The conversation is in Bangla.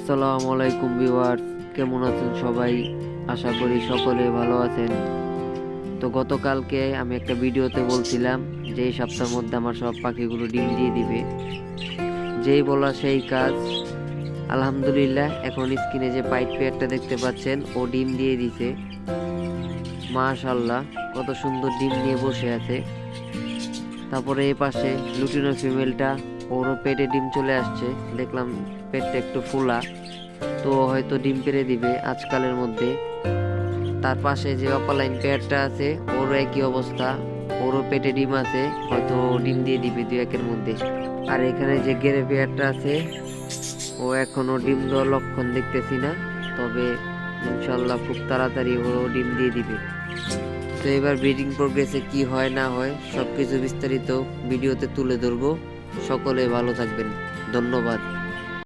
আসসালামু আলাইকুম ভিউয়ার্স, কেমন আছেন সবাই? আশা করি সকলে ভালো আছেন। তো গতকালকে আমি একটা ভিডিওতে বলছিলাম যে এই সপ্তাহের মধ্যে আমার সব পাখিগুলো ডিম দিয়ে দিবে। যেই বলা সেই কাজ। আলহামদুলিল্লাহ, এখন স্ক্রিনে যে পাইট পেয়ারটা দেখতে পাচ্ছেন ও ডিম দিয়ে দিছে। মাশাআল্লাহ, কত সুন্দর ডিম নিয়ে বসে আছে। তারপরে এই পাশে লুটিনো ফিমেলটা, ওরও পেটে ডিম চলে আসছে। দেখলাম পেটটা একটু ফোলা, তো হয়তো ডিম পেড়ে দিবে আজকালের মধ্যে। তার পাশে যে অপালাইন পেয়ারটা আছে ওরও একই অবস্থা, ওরও পেটে ডিম আছে, হয়তো ডিম দিয়ে দিবে 2-1 এর মধ্যে। আর এখানে যে গেরে পেয়ারটা আছে ও এখনো ডিম দেওয়ার লক্ষণ দেখতেছি না, তবে ইনশাল্লাহ খুব তাড়াতাড়ি ও ডিম দিয়ে দিবে। তো এবার ব্রিডিং প্রোগ্রেসে কি হয় না হয় সবকিছু বিস্তারিত ভিডিওতে তুলে ধরবো। সকলে ভালো থাকবেন, ধন্যবাদ।